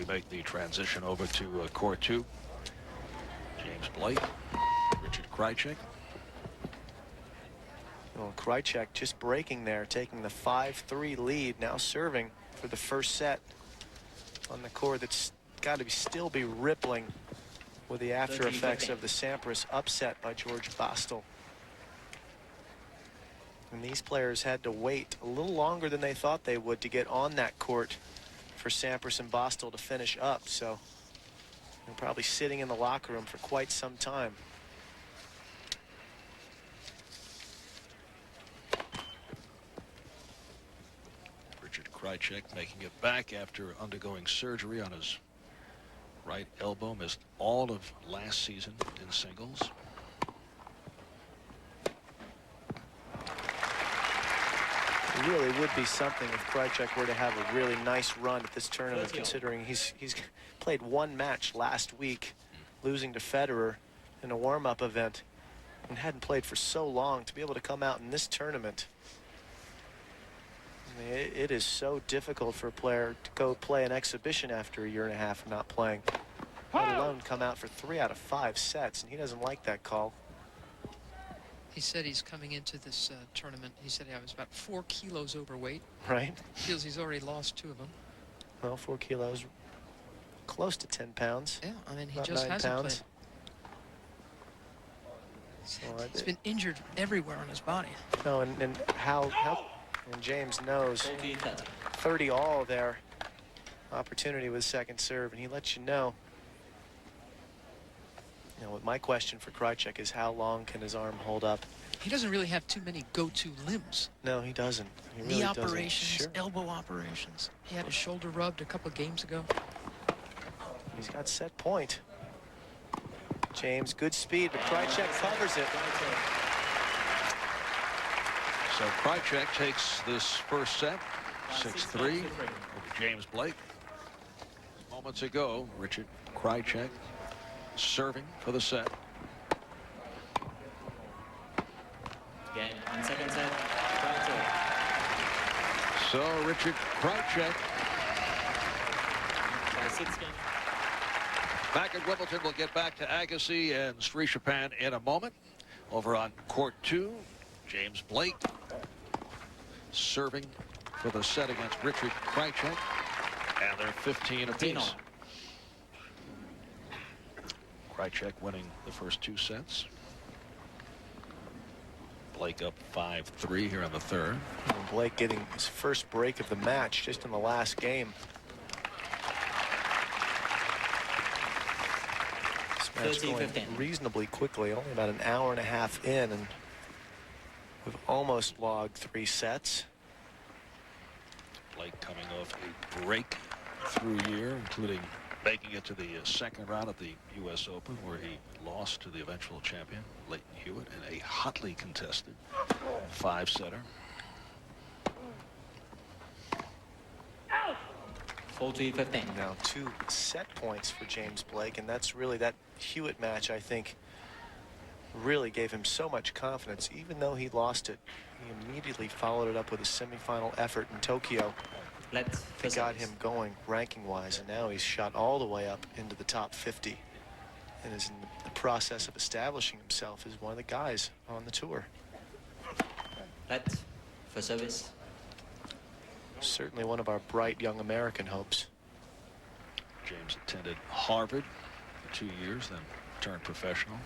we make the transition over to court 2. James Blake, Richard Krajicek. Well, Krajiceck just breaking there, taking the 5-3 lead, now serving for the first set on the court that's got to still be rippling with the after effects of the Sampras upset by George Bastel. And these players had to wait a little longer than they thought they would to get on that court for Sampras and Bastel to finish up. So they're probably sitting in the locker room for quite some time. Richard Krajicek making it back after undergoing surgery on his right elbow. Missed all of last season in singles. It really would be something if Krajicek were to have a really nice run at this tournament, considering he's played one match last week, losing to Federer in a warm-up event, and hadn't played for so long. To be able to come out in this tournament, I mean, it is so difficult for a player to go play an exhibition after a year and a half of not playing, let alone come out for 3 out of 5 sets, and he doesn't like that call. He said he's coming into this tournament. He said I was about 4 kilos overweight. Right. Feels he's already lost 2 of them. Well, 4 kilos, close to 10 pounds. Yeah, I mean, he About just 9 hasn't pounds. played. So He's been injured everywhere on his body. No, and how and James knows 30 all there. Opportunity with second serve, and he lets you know. You know, my question for Krajiceck is how long can his arm hold up? He doesn't really have too many go-to limbs. No, he doesn't. He really Knee doesn't. operations, Sure. elbow operations. He had his shoulder rubbed a couple of games ago. He's got set point. James, good speed, but Krajiceck covers it. So Krajicek takes this first set, 6-3 over James Blake. Moments ago, Richard Krajicek serving for the set. Again, on second set, Krajiceck. So Richard Krajicek back at Wimbledon. We'll get back to Agassi and Sri Chopin in a moment. Over on court 2, James Blake serving for the set against Richard Krajicek, and they're 15 apiece. Krajicek winning the first 2 sets. Blake up 5-3 here in the third. And Blake getting his first break of the match just in the last game. This match going reasonably quickly, only about an hour and a half in, and we've almost logged 3 sets. Blake coming off a breakthrough year, including making it to the second round of the U.S. Open, where he lost to the eventual champion, Leighton Hewitt, in a hotly contested 5-setter. 40-15. Now 2 set points for James Blake, and that's really that Hewitt match, I think, really gave him so much confidence. Even though he lost it, he immediately followed it up with a semifinal effort in Tokyo. That got him going ranking-wise, and now he's shot all the way up into the top 50 and is in the process of establishing himself as one of the guys on the tour. Let for service. Certainly one of our bright young American hopes. James attended Harvard for 2 years, then turned professional.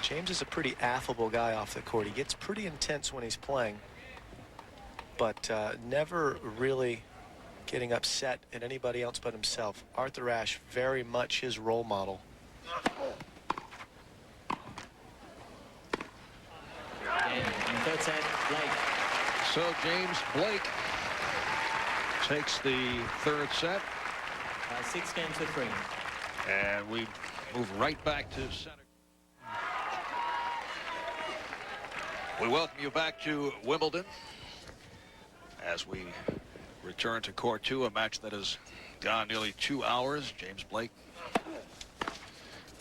James is a pretty affable guy off the court. He gets pretty intense when he's playing, but never really getting upset at anybody else but himself. Arthur Ashe, very much his role model. In third set, Blake. So James Blake takes the third set. 6-3. And we move right back to center. We welcome you back to Wimbledon as we return to court 2, a match that has gone nearly 2 hours. James Blake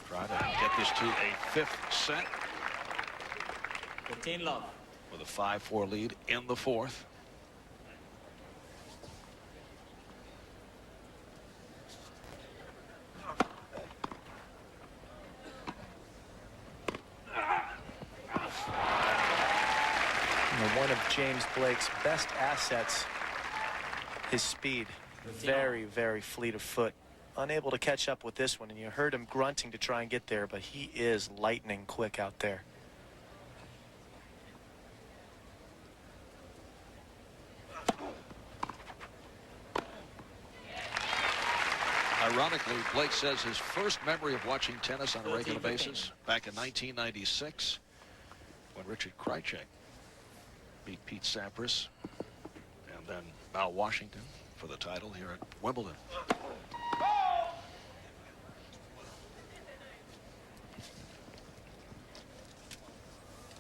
trying to get this to a 5th set. 15 love. with a 5-4 lead in the fourth. One of James Blake's best assets, his speed. Very, very fleet of foot. Unable to catch up with this one, and you heard him grunting to try and get there, but he is lightning quick out there. Ironically, Blake says his first memory of watching tennis on a regular basis back in 1996 when Richard Krajicek beat Pete Sampras and then Mal Washington for the title here at Wimbledon.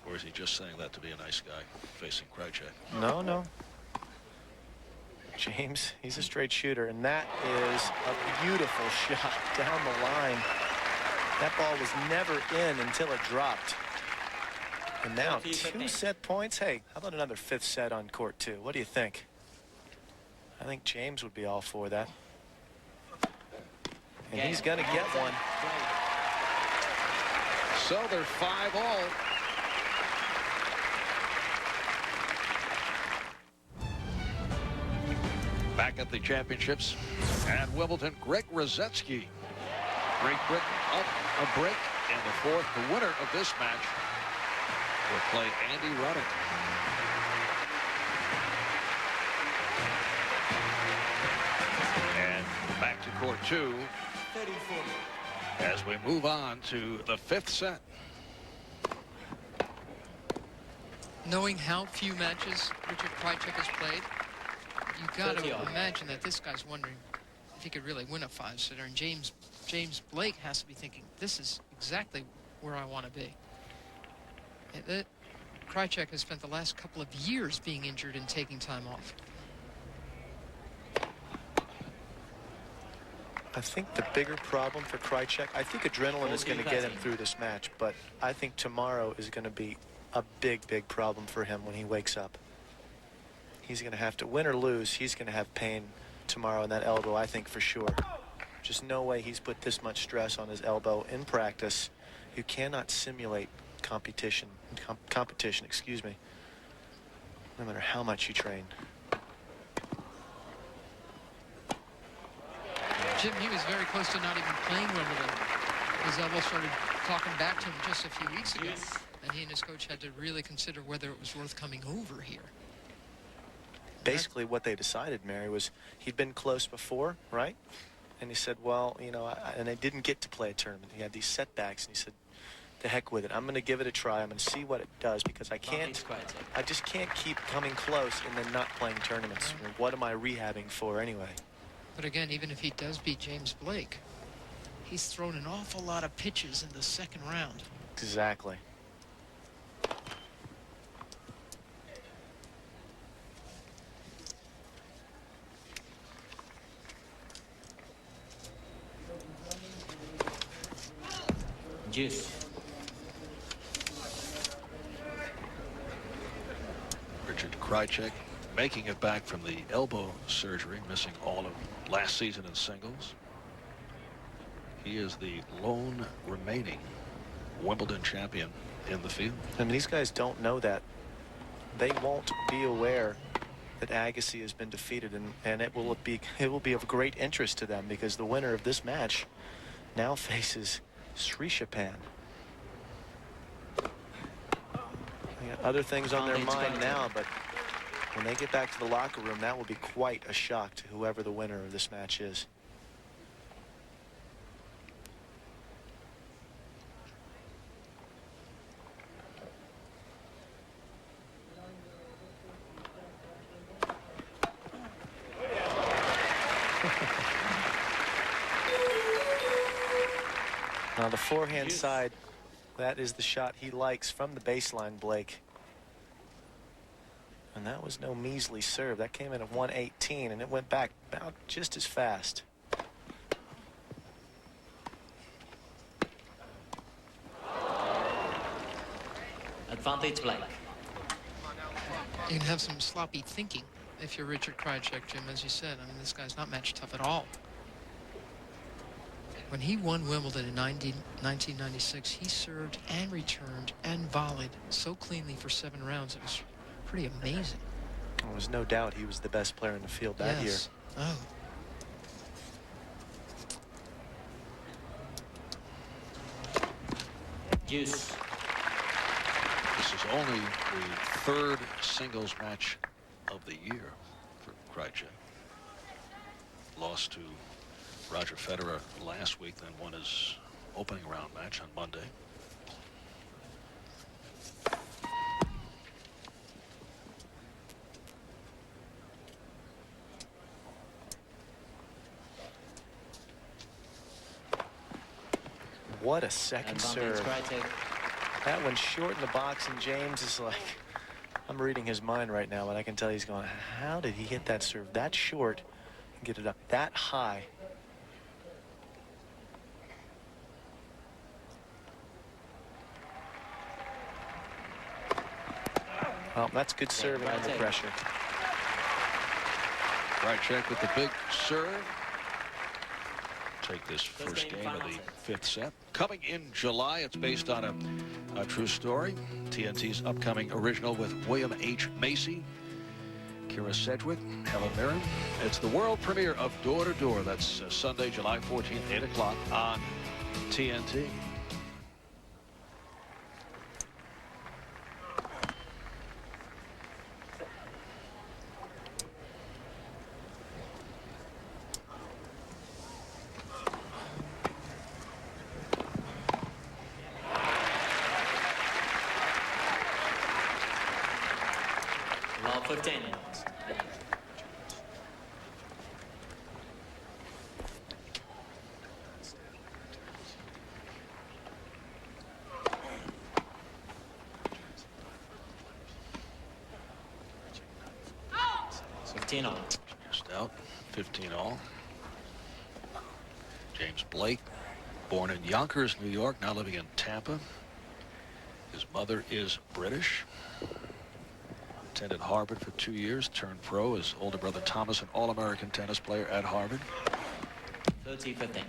Or is he just saying that to be a nice guy facing Krajicek? No, no. James, he's a straight shooter, and that is a beautiful shot down the line. That ball was never in until it dropped. And now 2 set points. Hey, how about another 5th set on court 2? What do you think? I think James would be all for that. And he's going to get one. So they're 5-all. Back at the championships and Wimbledon, Greg Krajiceck. Great Britain up a break in the fourth. The winner of this match will play Andy Roddick. And back to court 2 as we move on to the 5th set. Knowing how few matches Richard Krajicek has played, you got to imagine that this guy's wondering if he could really win a 5-setter. And James Blake has to be thinking, this is exactly where I want to be. Krajicek has spent the last couple of years being injured and taking time off. I think the bigger problem for Krajicek, I think adrenaline is going to get him through this match, but I think tomorrow is going to be a big, big problem for him when he wakes up. He's going to have to win or lose. He's going to have pain tomorrow in that elbow, I think, for sure. Just no way he's put this much stress on his elbow in practice. You cannot simulate competition, excuse me, no matter how much you train. Jim, he was very close to not even playing Wimbledon. His elbow started talking back to him just a few weeks ago, and he and his coach had to really consider whether it was worth coming over here. Basically what they decided, Mary, was he'd been close before, right? And he said, well, you know, and I didn't get to play a tournament. He had these setbacks, and he said, to heck with it. I'm going to give it a try. I'm going to see what it does, because I just can't keep coming close and then not playing tournaments. I mean, what am I rehabbing for anyway? But again, even if he does beat James Blake, he's thrown an awful lot of pitches in the second round. Exactly. Juice. Richard Krajicek making it back from the elbow surgery, missing all of last season in singles. He is the lone remaining Wimbledon champion in the field. And these guys don't know that. They won't be aware that Agassi has been defeated, and it will be of great interest to them, because the winner of this match now faces Srishapan. They got other things on their mind now, but when they get back to the locker room, that will be quite a shock to whoever the winner of this match is. Now the forehand side, that is the shot he likes from the baseline, Blake. And that was no measly serve. That came in at 118, and it went back about just as fast. Advantage Blake. You can have some sloppy thinking if you're Richard Krajicek, Jim, as you said. I mean, this guy's not match tough at all. When he won Wimbledon in 1996, he served and returned and volleyed so cleanly for 7 rounds. It was pretty amazing. There was no doubt he was the best player in the field that year. Oh. Deuce. This is only the 3rd singles match of the year for Krajicek. Lost to Roger Federer last week, then won his opening round match on Monday. What a second serve. That one's short in the box, and James is like, I'm reading his mind right now, but I can tell he's going, how did he hit that serve that short and get it up that high? Well, that's good serving under pressure. Krajicek with the big serve. Take this first game of the 5th set. Coming in July, it's based on a true story. TNT's upcoming original with William H. Macy, Kira Sedgwick, Helen Mirren. It's the world premiere of Door to Door. That's Sunday, July 14th, 8 o'clock on TNT. Love 15. All. Just out, 15 all. James Blake, born in Yonkers, New York, now living in Tampa. His mother is British. Attended Harvard for 2 years, turned pro. His older brother Thomas, an All-American tennis player at Harvard. 30-15.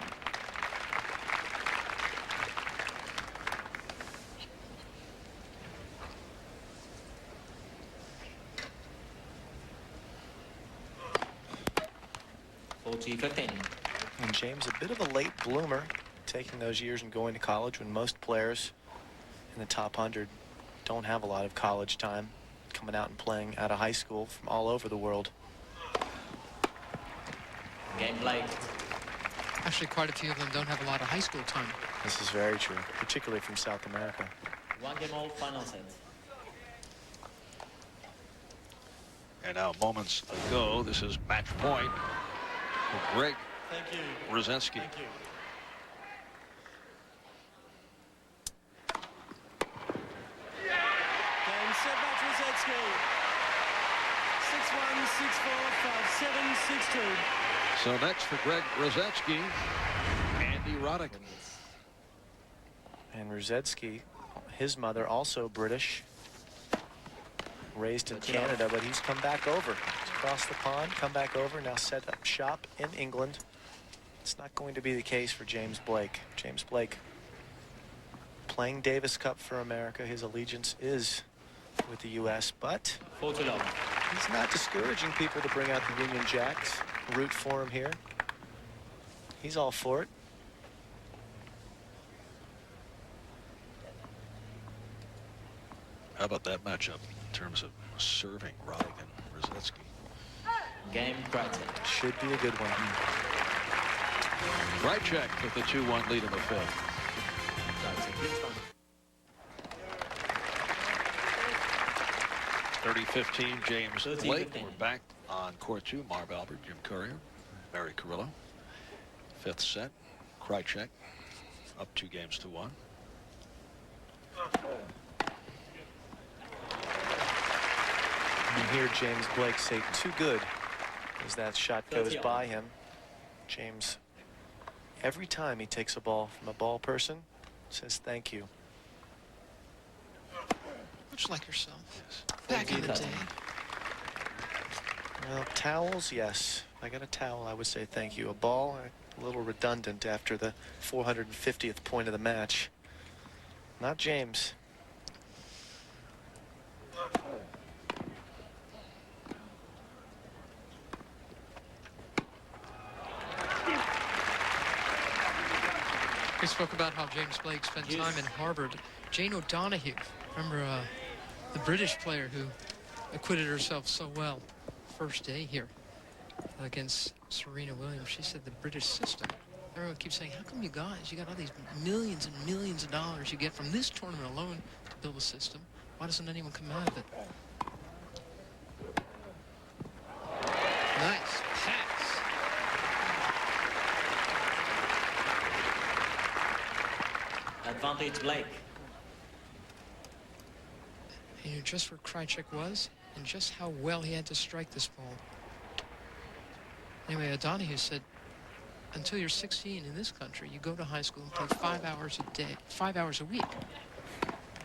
And James, a bit of a late bloomer, taking those years and going to college when most players in the top 100 don't have a lot of college time, coming out and playing out of high school from all over the world. Game Blake. Actually, quite a few of them don't have a lot of high school time. This is very true, particularly from South America. 1 game all, final set. And now, moments ago, this is match point for Greg Rusedski. Thank you. Game set by Krajiceck. 6-1, 6-4, 5-7, 6-2. So next for Greg Rusedski, Andy Roddick. And Rusedski, his mother also British, raised in Canada, but he's come back over. He's crossed the pond, come back over, now set up shop in England. It's not going to be the case for James Blake. James Blake playing Davis Cup for America. His allegiance is with the U.S., but 40 love. he's not discouraging people to bring out the Union Jacks, root for him here. He's all for it. How about that matchup in terms of serving Roddick and Rusedski? Game Krajiceck. Should be a good one. Krajicek with the 2-1 lead in the 5th. Krajiceck leads one. 30-15, James 30-15. Blake. We're back on court 2. Marv Albert, Jim Courier, Mary Carrillo. 5th set. Krajicek up 2 games to 1. You hear James Blake say too good as that shot goes by him. James, every time he takes a ball from a ball person, says thank you. much like yourself. Yes. Back in the day. Well, towels, yes. If I got a towel, I would say thank you. A ball, a little redundant after the 450th point of the match. Not James. We spoke about how James Blake spent time in Harvard. Jane O'Donoghue, remember the British player who acquitted herself so well first day here against Serena Williams. She said the British system. Everyone keeps saying, how come you guys, you got all these millions and millions of dollars you get from this tournament alone to build a system? Why doesn't anyone come out of it? Nice pass. Advantage Blake. He knew just where Krajicek was and just how well he had to strike this ball. Anyway, O'Donoghue said, until you're 16 in this country, you go to high school and play 5 hours a day, 5 hours a week.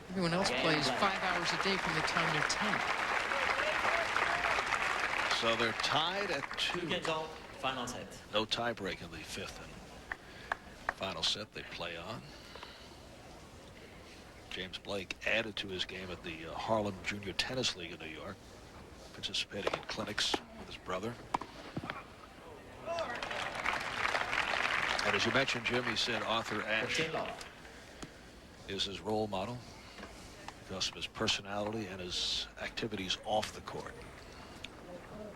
Everyone else plays 5 hours a day from the time they're 10. So they're tied at 2. 2 games all, final set. No tie break in the 5th and final set they play on. James Blake added to his game at the Harlem Junior Tennis League in New York, participating in clinics with his brother. And as you mentioned, Jim, he said Arthur Ashe is his role model because of his personality and his activities off the court.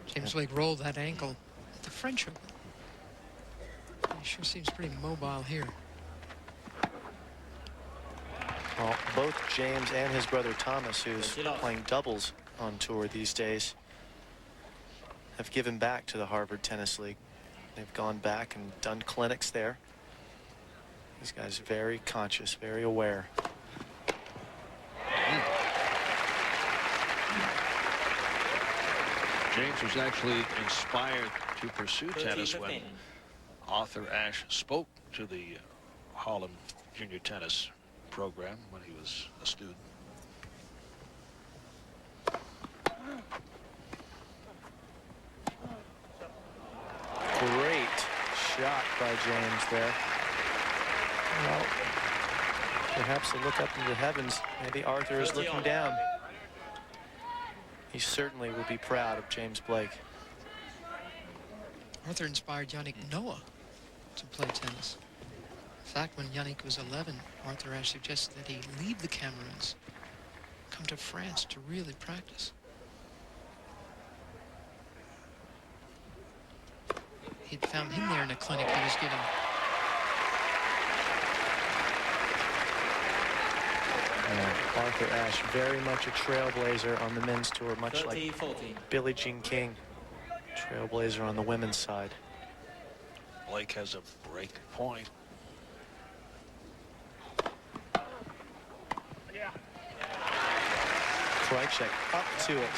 James Blake rolled that ankle at the French Open. He sure seems pretty mobile here. Well, both James and his brother Thomas, who's playing doubles on tour these days, have given back to the Harvard Tennis League. They've gone back and done clinics there. These guys very conscious, very aware. James was actually inspired to pursue tennis when Arthur Ashe spoke to the Harlem Junior Tennis program when he was a student. Great shot by James there. Well, perhaps a look up into the heavens. Maybe Arthur is looking down. He certainly will be proud of James Blake. Arthur inspired Yannick Noah to play tennis. In fact, when Yannick was 11, Arthur Ashe suggested that he leave the Cameroons, come to France to really practice. He'd found him there in a clinic he was giving. Arthur Ashe, very much a trailblazer on the men's tour, much like Billie Jean King, trailblazer on the women's side. Blake has a break point. Krajicek up to it.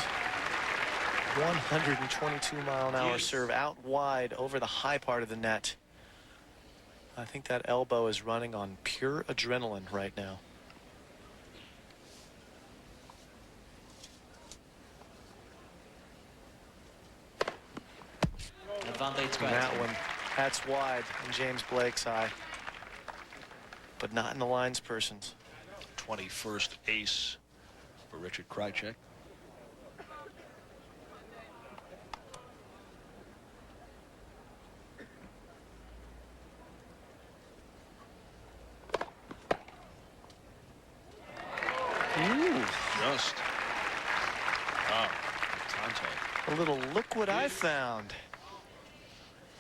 122-mile-an-hour serve out wide over the high part of the net. I think that elbow is running on pure adrenaline right now. Advantage And that one, that's wide in James Blake's eye, but not in the lines person's. 21st ace for Richard Krajicek. Ooh. Just. Oh, contact. A little look what I found.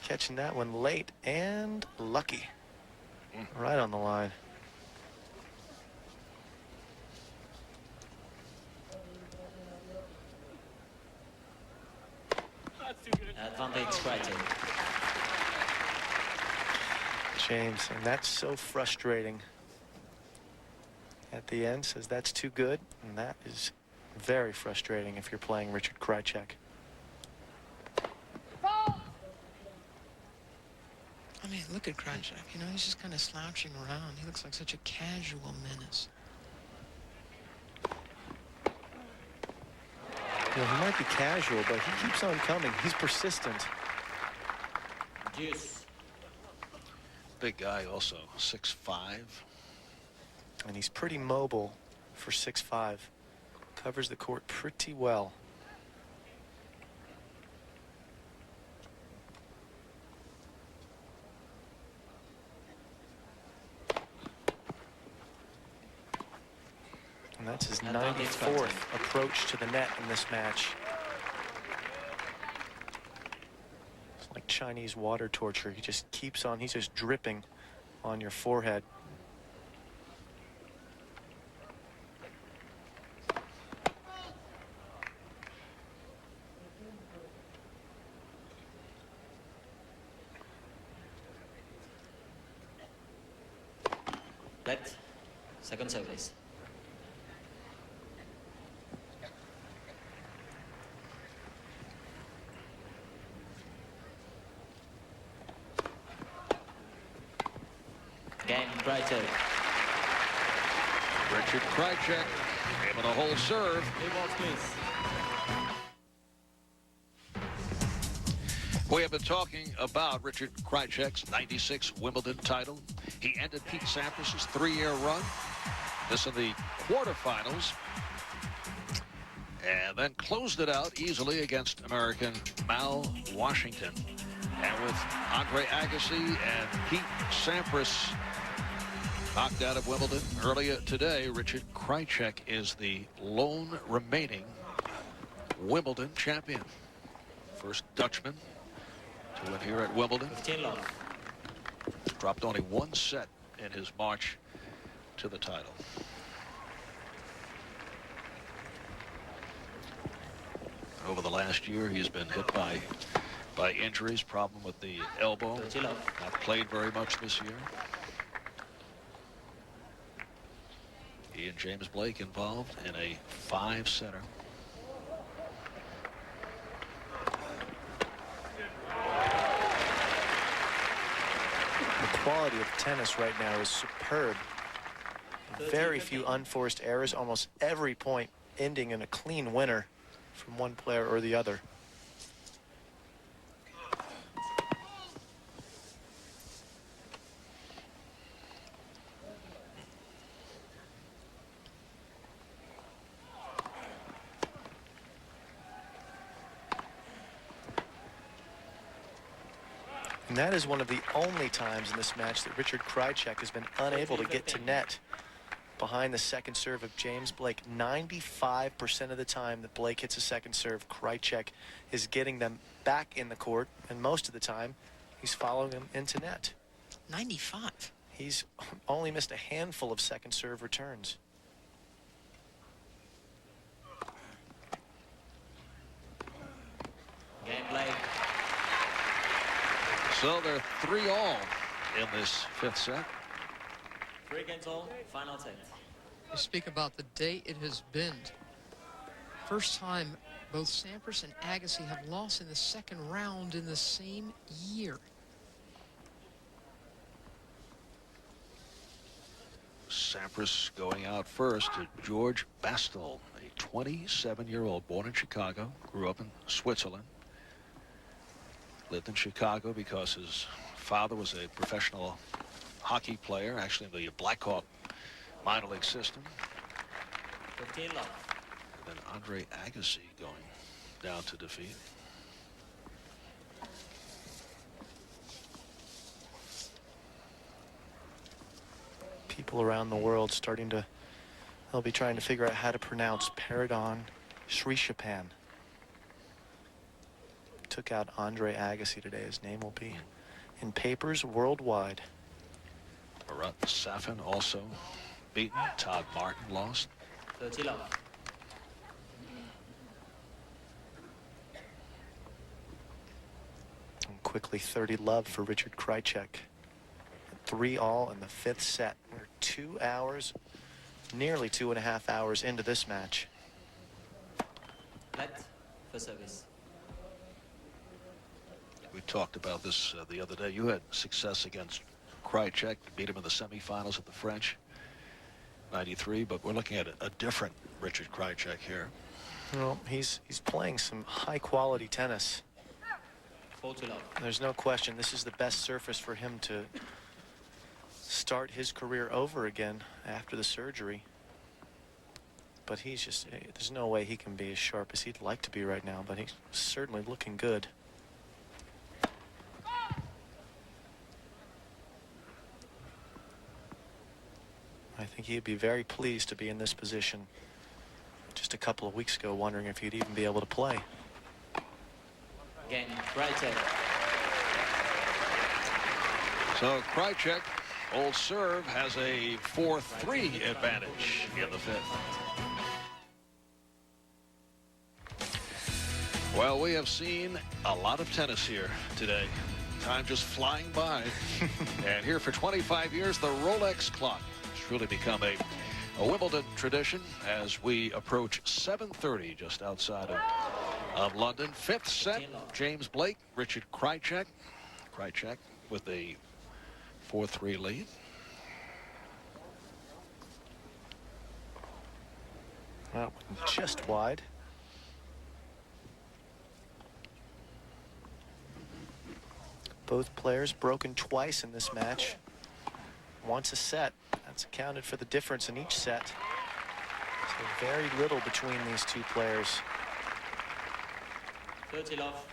Catching that one late and lucky. Right on the line. Advantage Krajicek. James, and that's so frustrating. At the end, says that's too good, and that is very frustrating if you're playing Richard Krajicek. I mean, look at Krajicek. You know, he's just kind of slouching around. He looks like such a casual menace. You know, he might be casual, but he keeps on coming. He's persistent. Deuce. Big guy also, 6'5". And he's pretty mobile for 6'5". Covers the court pretty well. And that's his 94th approach to the net in this match. It's like Chinese water torture. He just keeps on. He's just dripping on your forehead. Let. Second service. Game, Krajiceck. Richard Krajicek able to hold serve. New balls, please. We have been talking about Richard Krajicek's 96 Wimbledon title. He ended Pete Sampras's 3-year run. This in the quarterfinals. And then closed it out easily against American Mal Washington. And with Andre Agassi and Pete Sampras knocked out of Wimbledon earlier today, Richard Krajicek is the lone remaining Wimbledon champion. First Dutchman to win here at Wimbledon. 15 love. Dropped only one set in his march to the title. Over the last year, he's been hit by injuries, problem with the elbow. 30 love. Not played very much this year. He and James Blake involved in a 5-setter. The quality of tennis right now is superb. Very few unforced errors, almost every point ending in a clean winner from one player or the other. And that is one of the only times in this match that Richard Krajicek has been unable to get to net behind the second serve of James Blake. 95% of the time that Blake hits a second serve, Krajicek is getting them back in the court, and most of the time he's following them into net. 95. He's only missed a handful of second serve returns. Game, Blake. So they're 3-all in this 5th set. 3 games all. Final set. You speak about the day it has been. First time both Sampras and Agassi have lost in the second round in the same year. Sampras going out first to George Bastel, a 27-year-old born in Chicago, grew up in Switzerland. Lived in Chicago because his father was a professional hockey player, actually in the Blackhawk minor league system. 15 love. Then Andre Agassi going down to defeat. People around the world they'll be trying to figure out how to pronounce Paradon Srishapan. Took out Andre Agassi today. His name will be in papers worldwide. Marat Safin also beaten. Todd Martin lost. 30 love. And quickly 30 love for Richard Krajicek. 3-all in the 5th set. We're 2 hours, nearly 2.5 hours into this match. Let. For service. We talked about this the other day. You had success against Krajicek, beat him in the semifinals at the French, 93, but we're looking at a different Richard Krajicek here. Well, he's playing some high-quality tennis. 4 love. There's no question this is the best surface for him to start his career over again after the surgery. But he's just, there's no way he can be as sharp as he'd like to be right now, but he's certainly looking good. I think he'd be very pleased to be in this position. Just a couple of weeks ago, wondering if he'd even be able to play. Again, Krajiceck. So Krajicek, old serve, has a 4-3 advantage in the fifth. Well, we have seen a lot of tennis here today. Time just flying by. And here for 25 years, the Rolex clock has really become a Wimbledon tradition as we approach 7:30 just outside of London. Fifth set, James Blake, Richard Krajicek. Krajicek with a 4-3 lead. That one just wide. Both players broken twice in this match. Once a set. That's accounted for the difference in each set. So very little between these two players. 30 love.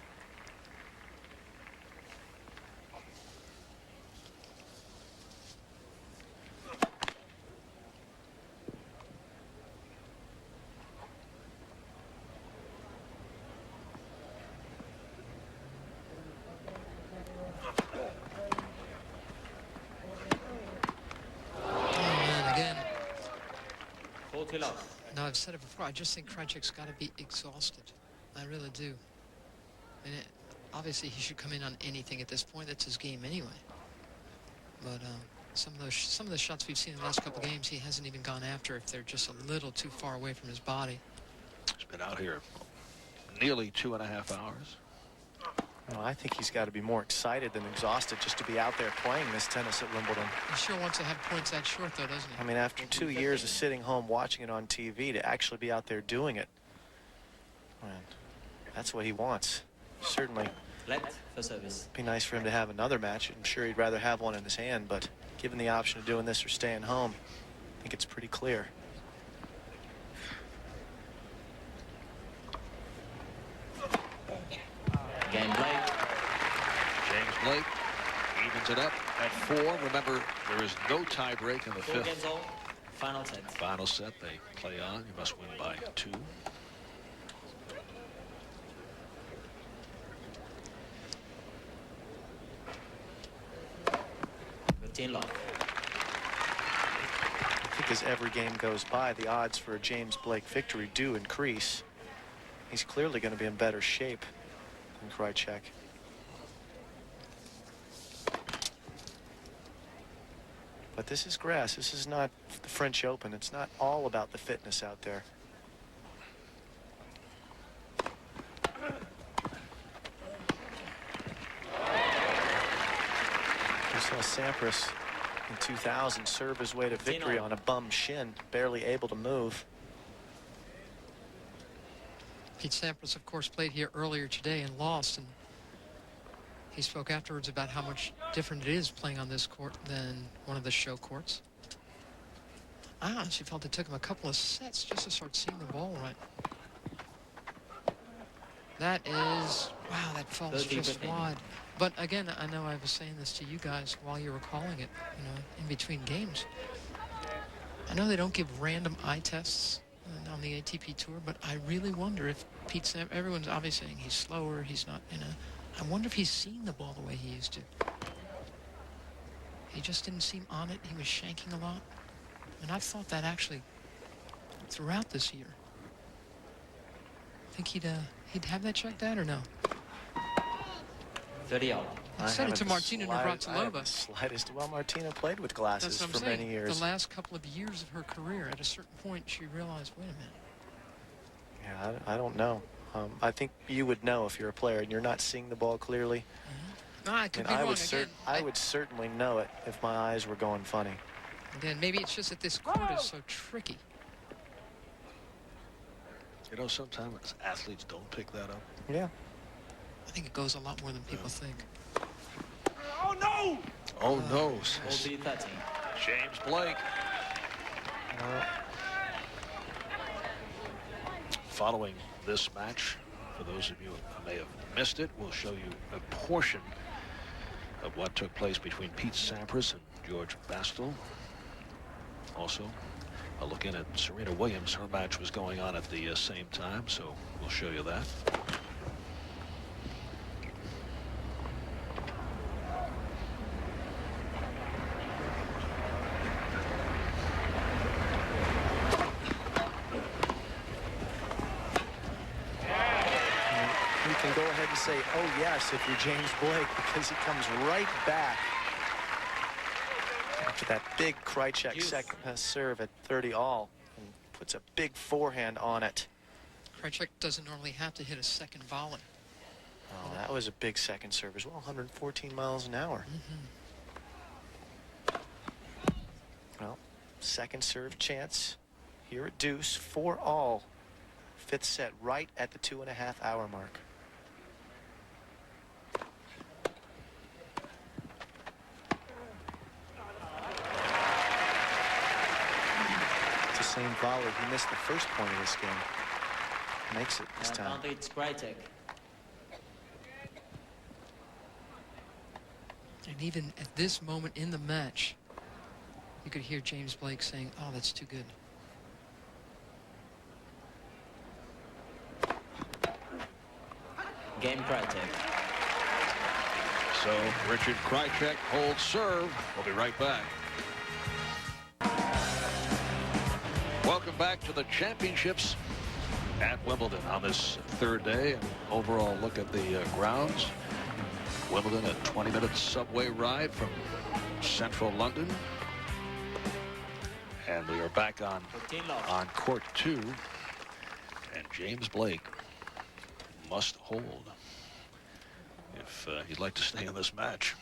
No, I've said it before. I just think Krajicek's got to be exhausted. I really do. And obviously, he should come in on anything at this point. That's his game anyway. But some of the shots we've seen in the last couple games, he hasn't even gone after if they're just a little too far away from his body. He's been out here nearly 2.5 hours. Well, I think he's got to be more excited than exhausted just to be out there playing this tennis at Wimbledon. He sure wants to have points that short, though, doesn't he? I mean, after 2 years of sitting home watching it on TV, to actually be out there doing it, man, that's what he wants. Certainly. Left for service. Be nice for him to have another match. I'm sure he'd rather have one in his hand, but given the option of doing this or staying home, I think it's pretty clear. Again, Blake. James Blake evens it up at 4. Remember, there is no tie break in the 4 fifth. games all. Final set. Final set they play on. You must win by 2. 15 love. I think as every game goes by, the odds for a James Blake victory do increase. He's clearly going to be in better shape than Krajiceck. But this is grass. This is not the French Open. It's not all about the fitness out there. We saw Sampras in 2000 serve his way to victory on a bum shin, barely able to move. Pete Sampras, of course, played here earlier today and lost, and he spoke afterwards about how much different it is playing on this court than one of the show courts. I honestly felt it took him a couple of sets just to start seeing the ball right. That is, wow, that falls just wide. But again, I know I was saying this to you guys while you were calling it, you know, in between games. I know they don't give random eye tests on the ATP Tour, but I really wonder if Pete Sampras, everyone's obviously saying he's slower, he's not, you know, I wonder if he's seeing the ball the way he used to. He just didn't seem on it. He was shanking a lot. And I've thought that actually throughout this year. Think he'd have that checked out or no? 30 out. I said it to Martina Navratilova. Slightest. Well, Martina played with glasses for many years. The last couple of years of her career, at a certain point, she realized, wait a minute. Yeah, I don't know. I think you would know if you're a player and you're not seeing the ball clearly. No, I could be wrong again. I would certainly know it if my eyes were going funny. Again, maybe it's just that this court is so tricky. You know, sometimes athletes don't pick that up. Yeah. I think it goes a lot more than people think. Oh, no! Oh, no. 40-13. James Blake. Following this match, for those of you who may have missed it, we'll show you a portion of what took place between Pete Sampras and George Bastel. Also, a look in at Serena Williams. Her match was going on at the same time, so we'll show you that. You can go ahead and say, oh yes, if you're James Blake, because he comes right back after that big Krajiceck second serve at 30 all and puts a big forehand on it. Krajiceck doesn't normally have to hit a second volley. Oh, that was a big second serve as well, 114 miles an hour. Well, second serve chance here at deuce, 4 all. Fifth set right at the 2.5-hour mark. It's the same volley he missed the first point of this game. Makes it this time. It's Krajiceck. And even at this moment in the match, you could hear James Blake saying, oh, that's too good. Game Krajiceck. So Richard Krajicek holds serve. We'll be right back. Welcome back to the championships at Wimbledon on this third day. An overall look at the grounds. Wimbledon, a 20-minute subway ride from central London. And we are back on court 2. And James Blake must hold if he'd like to stay in this match.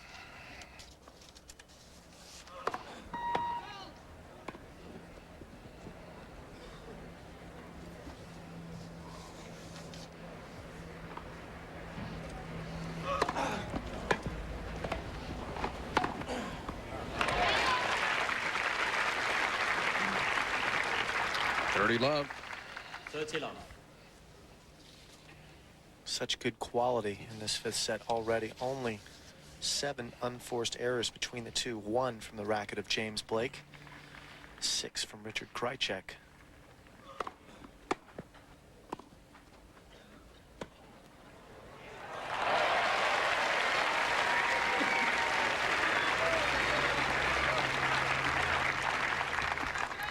Love. 30 love. Such good quality in this fifth set already. Only 7 unforced errors between the two. 1 from the racket of James Blake. 6 from Richard Krajicek.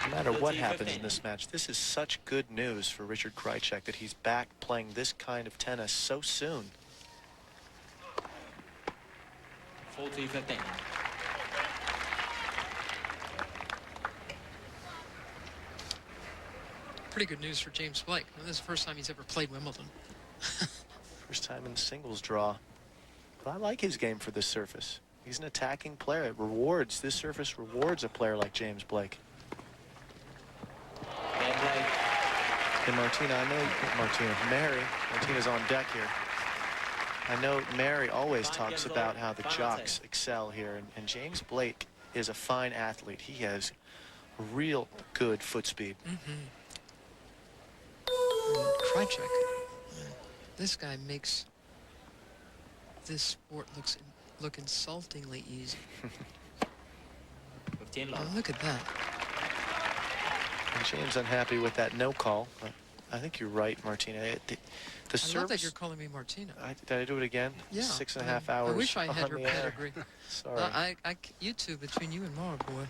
No matter what happens in this match, this is such good news for Richard Krajicek that he's back playing this kind of tennis so soon. 40-15. Pretty good news for James Blake. This is the first time he's ever played Wimbledon. First time in the singles draw. But I like his game for this surface. He's an attacking player. It rewards, this surface rewards a player like James Blake. And Martina, I know, Martina's on deck here. I know Mary always talks about how the jocks excel here, and James Blake is a fine athlete. He has real good foot speed. Krajicek, this guy makes this sport look insultingly easy. 15 Oh, love. look at that. And James unhappy with that no call. But I think you're right, Martina. The I love that you're calling me Martina. Did I do it again? Yeah. 6.5 hours. I wish I had on her the air. pedigree. Sorry. You two, between you and Mara, boy.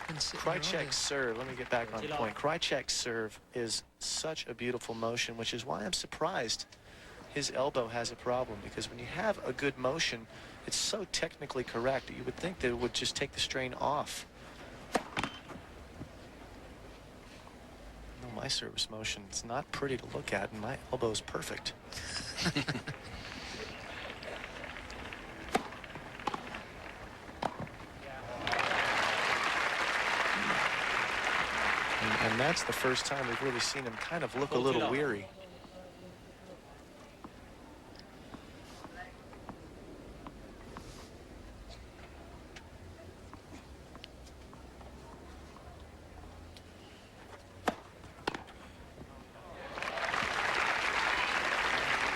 Been sitting here all day. Krajicek's serve, let me get back on point. Krajicek's serve is such a beautiful motion, which is why I'm surprised his elbow has a problem, because when you have a good motion, it's so technically correct that you would think that it would just take the strain off. No, my service motion is not pretty to look at, and my elbow is perfect. And that's the first time we've really seen him kind of look a little weary.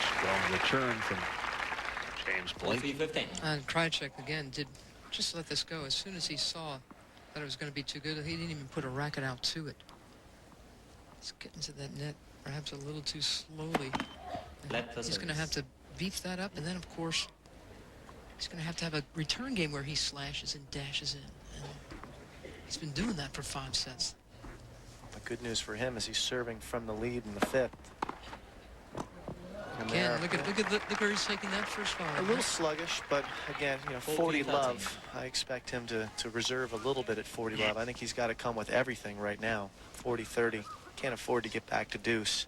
Strong return from James Blake. 40-15. And Krajiceck again did just let this go as soon as he saw that it was going to be too good. He didn't even put a racket out to it. He's getting to that net perhaps a little too slowly. He's going to have to beef that up, and then of course he's going to have a return game where he slashes and dashes in. And he's been doing that for 5 sets. The good news for him is he's serving from the lead in the 5th. And Again, look where he's taking that first foul. a little sluggish, but again, you know, 40 14-13. love. I expect him to reserve a little bit at 40 love. I think he's got to come with everything right now. 40-30. Can't afford to get back to deuce.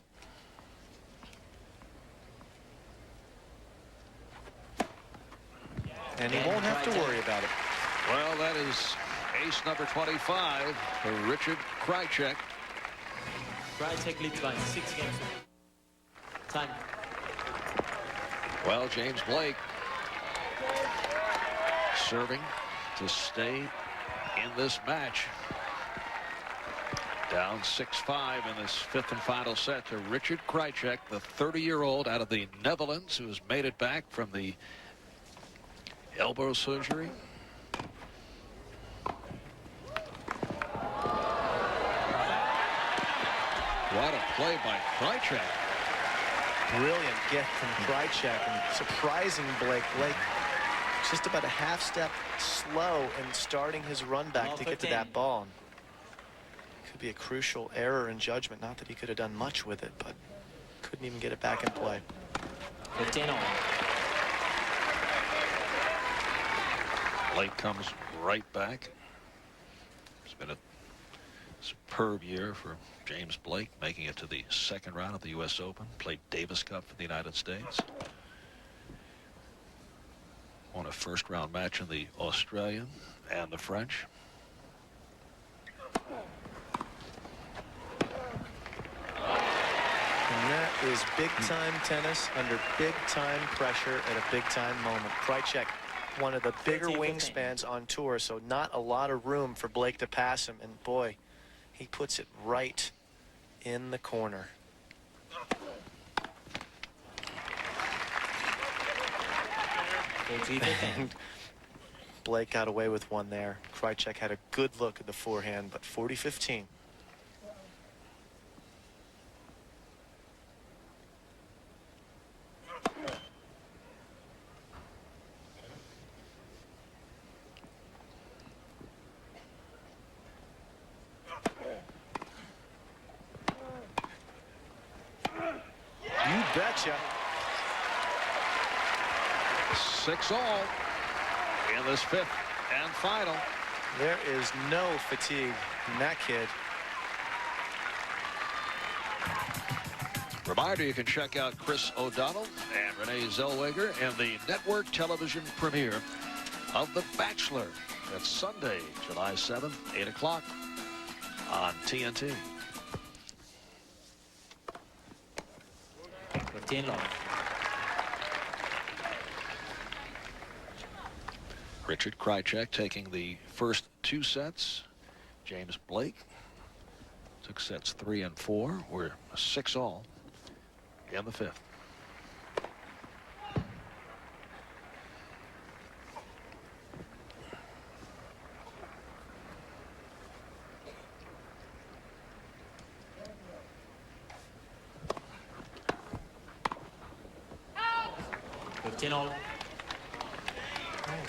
And he won't have to worry about it. Well, that is ace number 25 for Richard Krajicek. Krajiceck leads by 6 games. Time. Well, James Blake serving to stay in this match. Down 6-5 in this 5th and final set to Richard Krajicek, the 30-year-old out of the Netherlands, who has made it back from the elbow surgery. What a play by Krajicek. Brilliant get from Krajicek and surprising Blake. Blake just about a half step slow in starting his run back to get to that ball. Could be a crucial error in judgment. Not that he could have done much with it, but couldn't even get it back in play. 15 all. Blake comes right back. It's been a superb year for James Blake, making it to the 2nd round of the U.S. Open. Played Davis Cup for the United States. Won a 1st round match in the Australian and the French. And that is big-time tennis under big-time pressure at a big-time moment. Krajicek, one of the bigger 13-15. wingspans on tour, so not a lot of room for Blake to pass him. And boy, he puts it right in the corner. And Blake got away with one there. Krajicek had a good look at the forehand, but 40-15. You betcha. 6-all in this 5th and final. There is no fatigue in that kid. Reminder, you can check out Chris O'Donnell and Renee Zellweger in the network television premiere of The Bachelor. That's Sunday, July 7th, 8 o'clock on TNT. 15 long. Richard Krajicek taking the first 2 sets. James Blake took sets 3 and 4. We're 6-all in the 5th. A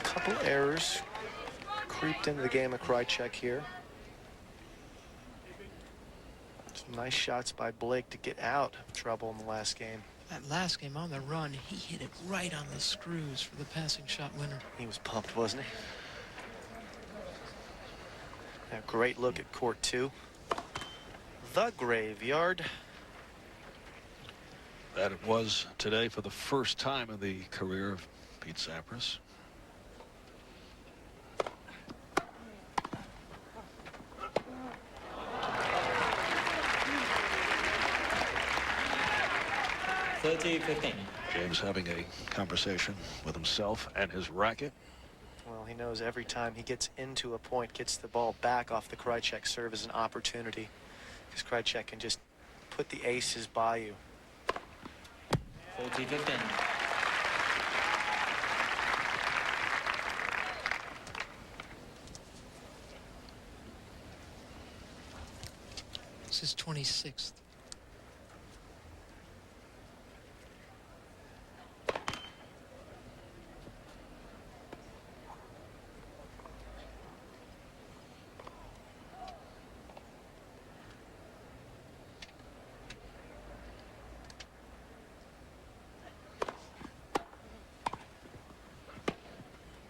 couple errors creeped into the game of Krajicek here. Some nice shots by Blake to get out of trouble in the last game. That last game on the run, he hit it right on the screws for the passing shot winner. He was pumped, wasn't he? A great look at court 2. The graveyard. That it was today for the first time in the career of Pete Sampras. 30-15. James having a conversation with himself and his racket. Well, he knows every time he gets into a point, gets the ball back off the Krajiceck serve is an opportunity, because Krajiceck can just put the aces by you. 40-15. This is 26th.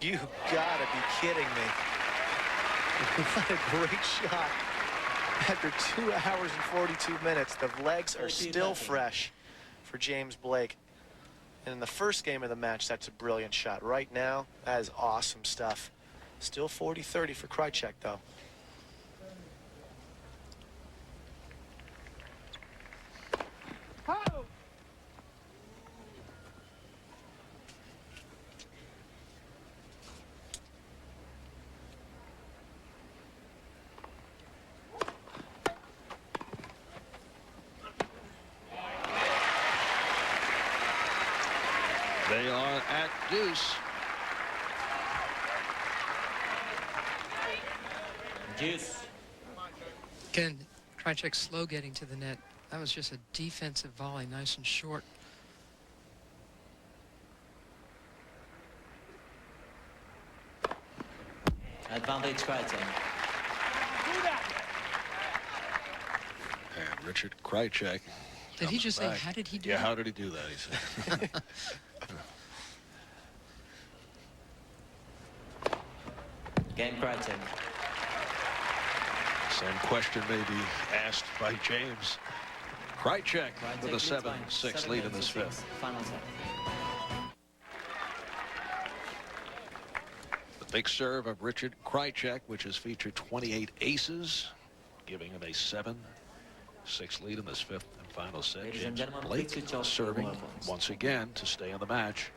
You gotta be kidding me. What a great shot. After 2 hours and 42 minutes, the legs are still fresh for James Blake. And in the first game of the match, that's a brilliant shot. Right now, that is awesome stuff. Still 40-30 for Krajiceck, though. They are at deuce. Deuce. Again, Krajiceck slow getting to the net. That was just a defensive volley, nice and short. Advantage Krajiceck. And Richard Krajicek. Did he comes just back. say, how did he do Yeah, that? how did he do that, he said. Game Krajiceck. Same question may be asked by James. Krajicek with a 7-6 lead in this fifth. Final set. The big serve of Richard Krajicek, which has featured 28 aces, giving him a 7-6 lead in this fifth and final set. Ladies and James gentlemen, Blake please switch off serving your mobile phones. once again to stay in the match.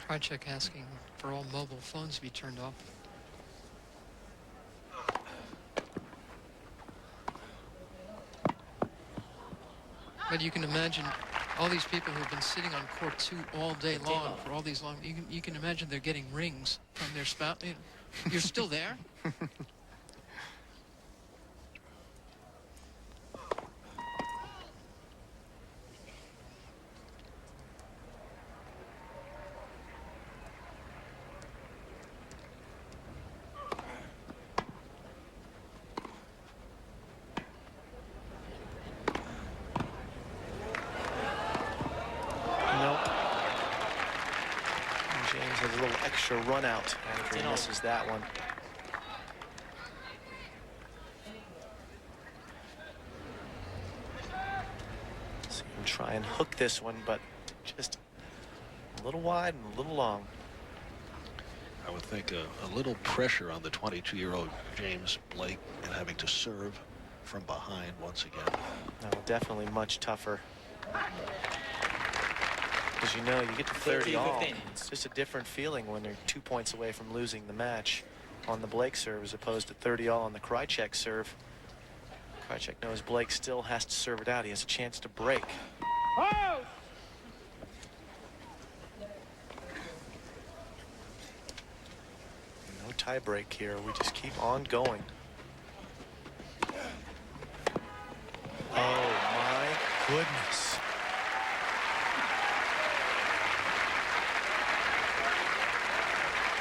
Krajiceck asking for all mobile phones to be turned off. But you can imagine all these people who've been sitting on court 2 all day long for all these long. You can imagine they're getting rings from their spouse. You're still there? Nope. And James has a little extra run out after he misses that one. So you can try and hook this one, but just a little wide and a little long. I would think a little pressure on the 22-year-old James Blake and having to serve from behind once again. No, definitely much tougher. Because you know, you get to 30 all. 30-15. It's just a different feeling when you're 2 points away from losing the match on the Blake serve as opposed to 30 all on the Krajiceck serve. Krajiceck knows Blake still has to serve it out. He has a chance to break. No tie break here. We just keep on going. Oh my goodness.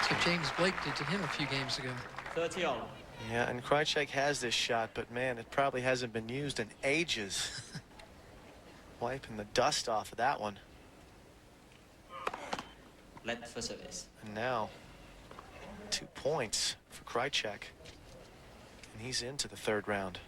So James Blake did to him a few games ago. 30 all. Yeah, and Krajiceck has this shot, but man, it probably hasn't been used in ages. Wiping the dust off of that one. Let for service. And now, 2 points for Krajiceck. And he's into the third round.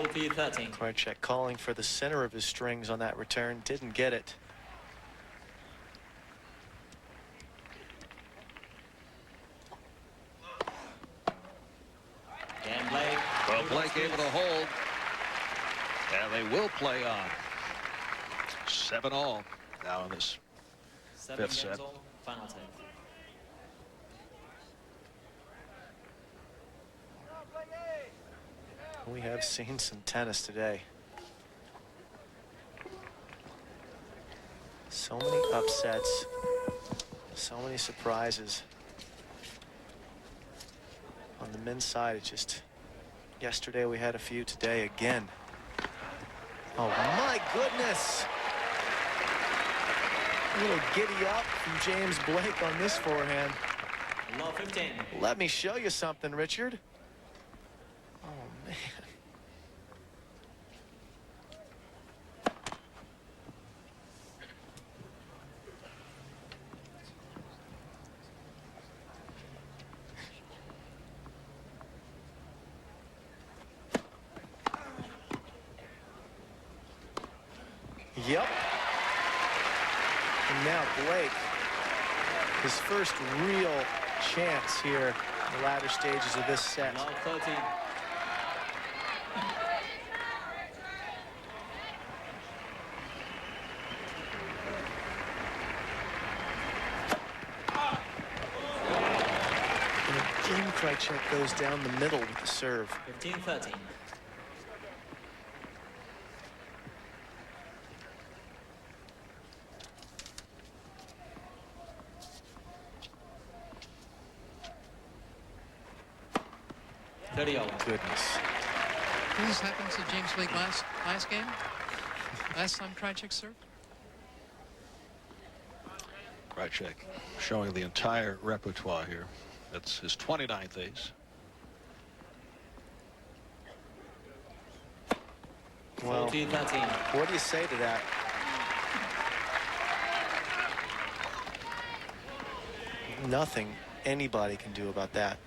40-13. Krajicek calling for the center of his strings on that return. Didn't get it. Game Blake. Well, Blake able to hold. And they will play on. 7-all now in this 7 fifth games set. all. Final take. We have seen some tennis today. So many upsets, so many surprises. On the men's side, it's just, yesterday we had a few, today again. Oh my goodness. A little giddy up from James Blake on this forehand. Low 15. Let me show you something, Richard. Oh, man. Yep. And now Blake, his first real chance here in the latter stages of this set. Low 13. And again, Krajicek goes down the middle with the serve. 15-13. Goodness. What has happened to James Blake last game? Last time Krajicek served? Krajicek showing the entire repertoire here. That's his 29th ace. Well, 14-13. what do you say to that? Nothing anybody can do about that.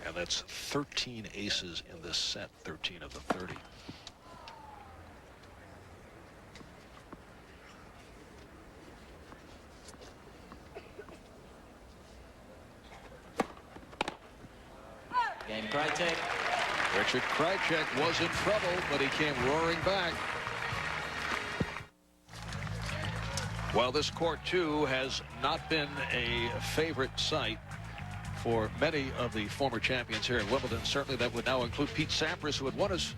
And that's 13 aces in this set, 13 of the 30. Game Krajiceck. Richard Krajicek was in trouble, but he came roaring back. Well, this court, too, has not been a favorite site for many of the former champions here in Wimbledon. Certainly that would now include Pete Sampras, who had won his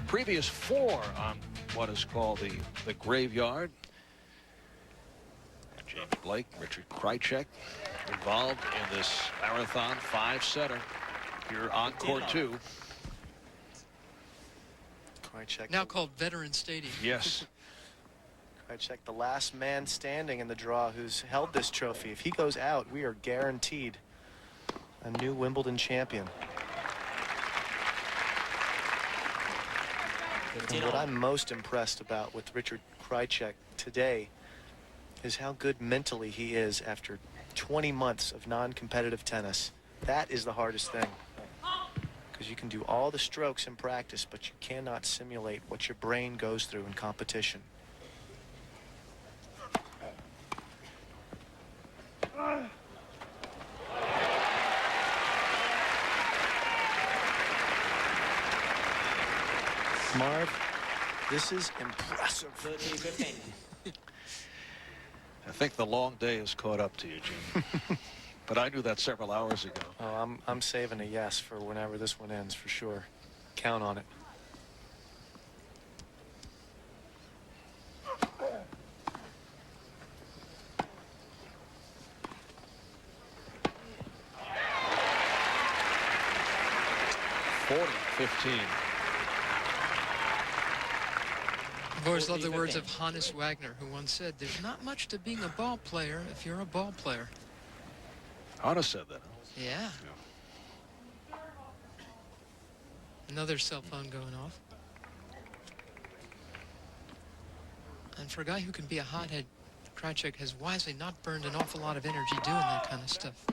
previous 4 on what is called the graveyard. James Blake, Richard Krajicek involved in this marathon 5-setter here on court 2. Krajicek, Now called Veteran Stadium. Yes. Krajicek, the last man standing in the draw who's held this trophy. If he goes out, we are guaranteed a new Wimbledon champion. And what I'm most impressed about with Richard Krajicek today is how good mentally he is after 20 months of non-competitive tennis. That is the hardest thing. Because you can do all the strokes in practice, but you cannot simulate what your brain goes through in competition. Marv, this is impressive. 13-15. I think the long day has caught up to you, Jim. But I knew that several hours ago. Oh, I'm saving a yes for whenever this one ends, for sure. Count on it. I've always loved the words of Hannes Wagner, who once said, "There's not much to being a ball player if you're a ball player." Hannes said that. Yeah. Another cell phone going off. And for a guy who can be a hothead, Krajicek has wisely not burned an awful lot of energy doing that kind of stuff.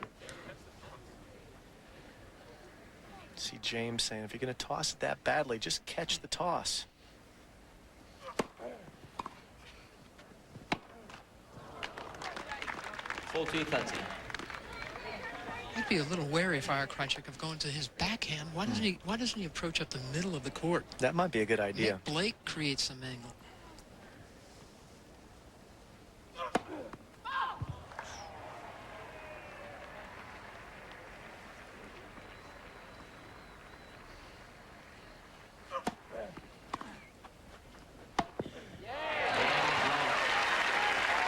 See James saying, if you're going to toss it that badly, just catch the toss. I'd be a little wary if I were Krajicek of going to his backhand. Why doesn't he approach up the middle of the court? That might be a good idea. Let Blake create some angle.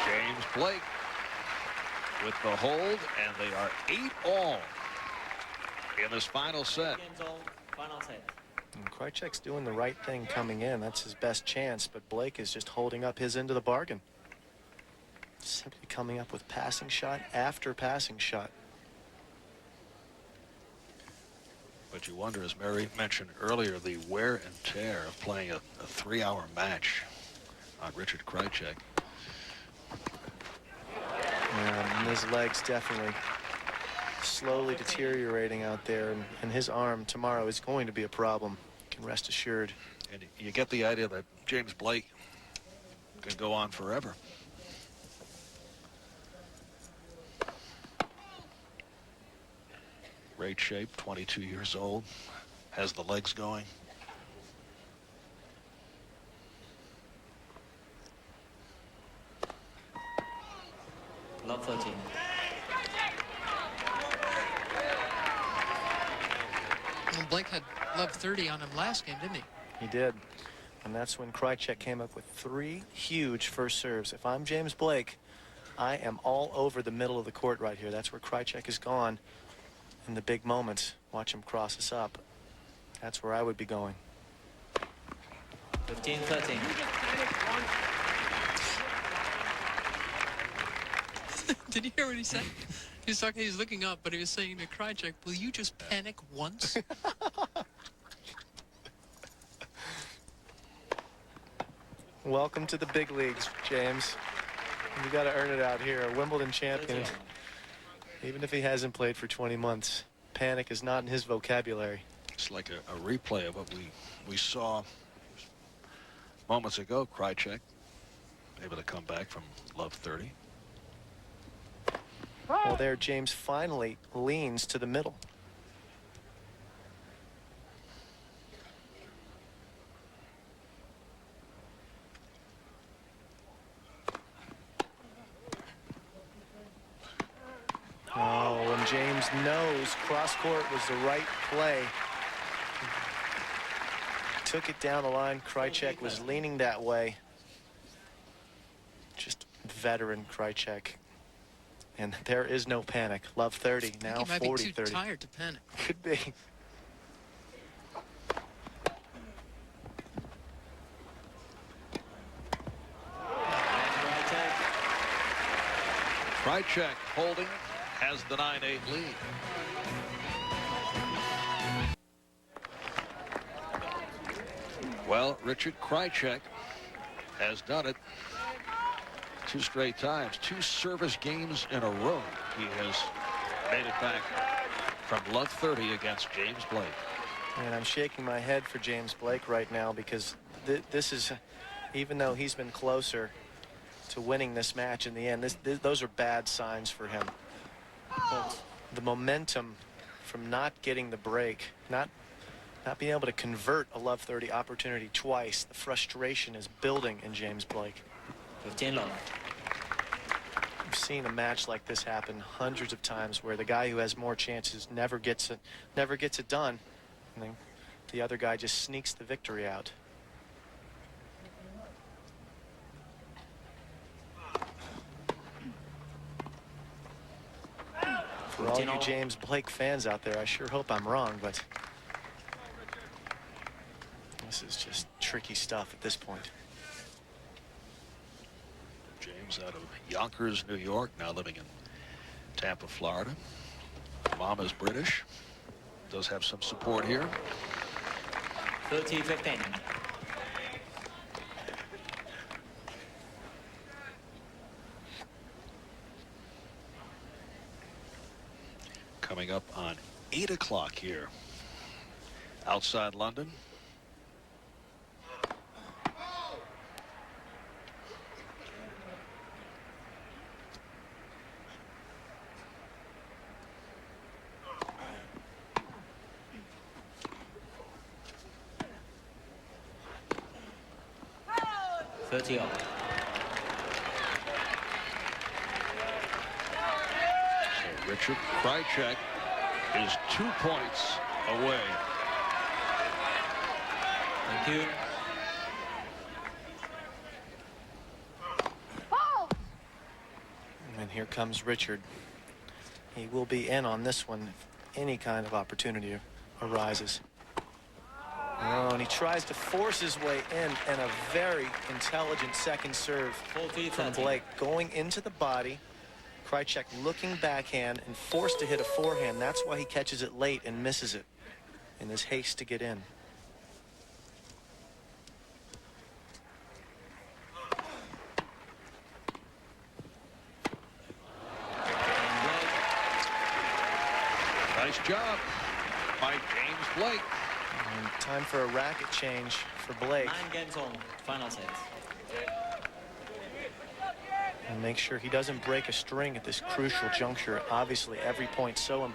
James Blake with the hold, and they are 8-all in this final set. Final set. And Krajicek's doing the right thing coming in. That's his best chance, but Blake is just holding up his end of the bargain. Simply coming up with passing shot after passing shot. But you wonder, as Mary mentioned earlier, the wear and tear of playing a 3-hour match on Richard Krajicek. And his legs definitely slowly deteriorating out there, and his arm tomorrow is going to be a problem. You can rest assured. And you get the idea that James Blake can go on forever. Great shape, 22 years old, has the legs going. Love 13. Well, Blake had love 30 on him last game, didn't he? He did. And that's when Krajicek came up with 3 huge first serves. If I'm James Blake, I am all over the middle of the court right here. That's where Krajicek is gone in the big moments. Watch him cross us up. That's where I would be going. 15-13. Did you hear what he said? He was talking, he was looking up, but he was saying to Krajicek, will you just panic once? Welcome to the big leagues, James. You got to earn it out here. A Wimbledon champion, even if he hasn't played for 20 months, panic is not in his vocabulary. It's like a replay of what we saw moments ago. Krajicek able to come back from love 30. Well, there James finally leans to the middle. Oh, and James knows cross court was the right play. Took it down the line. Krajicek was leaning that way. Just veteran Krajicek. And there is no panic. Love 30, now 40-30. He might be too tired to panic. Could be. Krajicek holding, has the 9-8 lead. Well, Richard Krajicek has done it 2 straight times, 2 service games in a row. He has made it back from love 30 against James Blake. And I'm shaking my head for James Blake right now, because this is, even though he's been closer to winning this match in the end, those are bad signs for him. The momentum from not getting the break, not being able to convert a love 30 opportunity twice, the frustration is building in James Blake. 15 love. We've seen a match like this happen hundreds of times, where the guy who has more chances never gets it done, and then the other guy just sneaks the victory out. For all you James Blake fans out there, I sure hope I'm wrong, but this is just tricky stuff at this point. James out of Yonkers, New York, now living in Tampa, Florida. Mom is British. Does have some support here. 30-15. Coming up on 8 o'clock here outside London. Thirty all. So Richard Krajicek is 2 points away. Thank you. And here comes Richard. He will be in on this one if any kind of opportunity arises. Oh, and he tries to force his way in, and a very intelligent second serve from Blake going into the body. Krajicek looking backhand and forced to hit a forehand. That's why he catches it late and misses it in his haste to get in. Nice job by James Blake. And time for a racket change for Blake. 9 games on. Final set. And make sure he doesn't break a string at this crucial juncture. Obviously, every point so important.